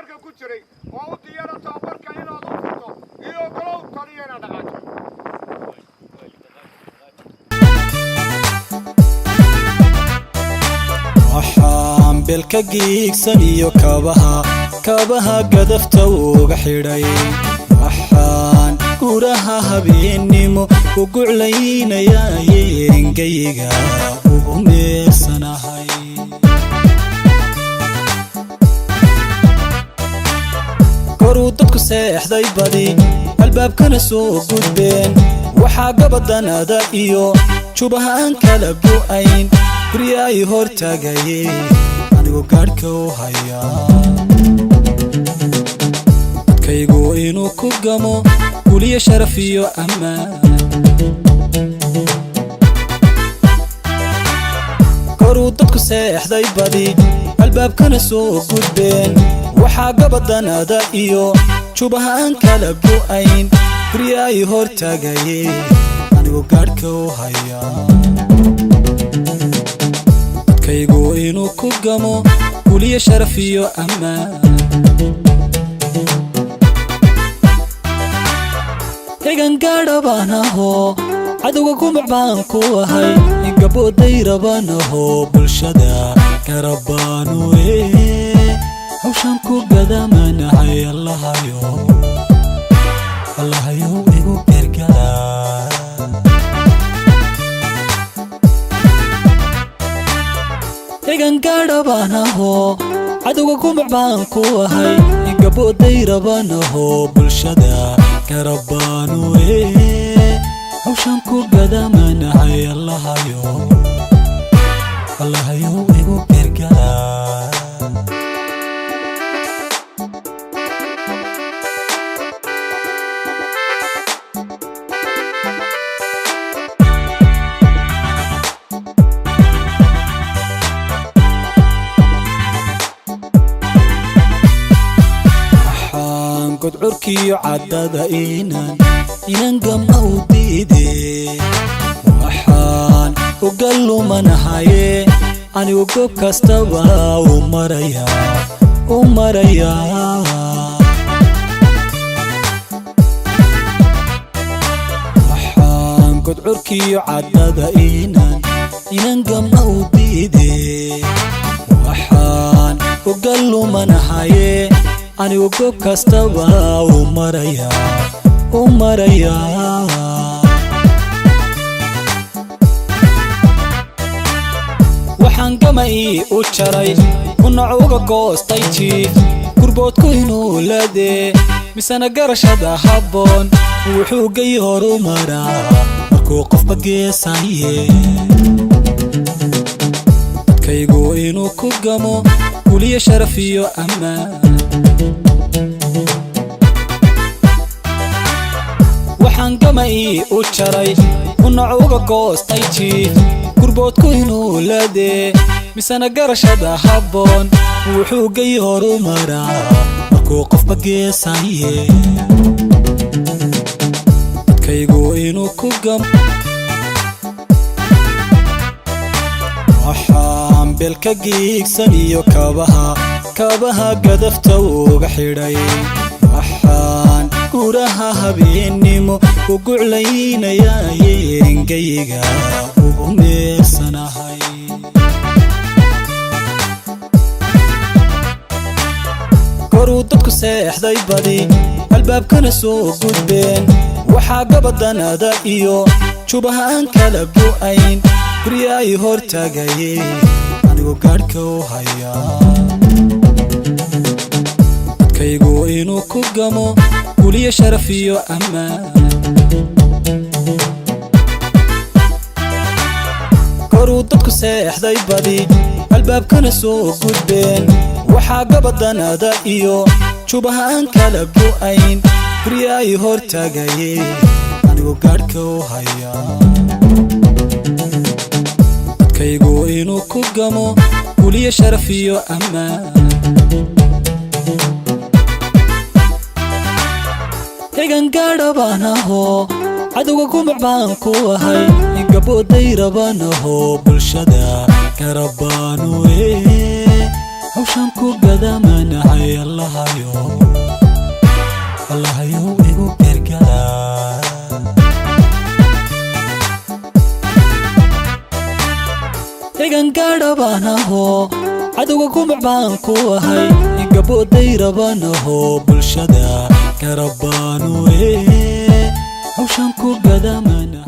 tababarka ku jiray oo u diyaara tababarka inaad u furto iyo galow taliyana dhaqaato waxaan belka giigsan iyo kabaha gadafta uga xidhay waxaan guraha habeennimo u guclaynayaa yeengayga ugu meersanahay koruu dadku seexday badi albaabkana soo gudbeen waxaa gabadanada iyo jubahaan kala go'ayn guryaay hor taagaye anigu gaadhka u hayaa dadkaygu inuu ku gamo guliyo sharaf iyo ammaan koruu dadku seexday badi albaabkana soo gudbeen waxaa gabadanada iyo jubahaan kala go'ayn guryaay hor taagaye anigu gaadhka u hayaa dadkaygu inuu ku gamo guliyo sharaf iyo ammaan egan gaadha baan ahoo cadowga gumac baan ku ahay gabooday rabaan ahoo bulshada garab baanu hawshan ku gadamanahay allahayow igu gargaar egan gaadha baan ahoo cadowga gumac baan ku ahay gabooday rabaan ahoo bulshada garab baanu hawshan ku gadamanahay allahayow igu gargaar gudcurkiyo caddada inan gama u diide waxaan uga lumanahaye anigu goob kastaba u marayaa waxaan gudcurkiyo caddada inan gama u diide waxaan uga lumanahaye anigu goob kastaba u marayaa waxaan gamay u jaray kunac uga goostay jiif gurboodku inuu ladee misana garashada habboon wuxuu gay horu maraa markuu qofba geesaye dadkaygu inuu ku gamo guliyo sharaf iyo ammaan waxaan gamay u jaray kunac uga goostay jiif gurboodku inuu ladee misana garashada habboon wuxuu gay horu maraa markuu qofba geesaye dadkaygu inuu ku gamo waxaan belka giigsan iyo kabaha gadafta uga xidhay waxaan guraha habeennimo u guclaynayaa yeengayga ugu meersanahay koruu dadku seexday badi albaabkana soo gudbeen waxaa gabadanada iyo jubahaan kala go'ayn guryaay hor taagaye anigu gaadhka u hayaa dadkaygu inuu ku gamo guliyo sharaf iyo ammaan koruu dadku seexday badi albaabkana soo gudbeen waxaa gabadanada iyo jubahaan kala go'ayn guryaay hor taagaye anigu gaadhka u hayaa dadkaygu inuu ku gamo guliyo sharaf iyo ammaan egan gaadha baan ahoo cadowga gumac baan ku ahay gabooday rabaan ahoo bulshada garab baanu hawshan ku gadamanahay allahayo igu gargaar egan gaadhabanaho cadowga kumac baan ku ahay gabooday rabanaho bulshada karabaanu hawshan ku gadamana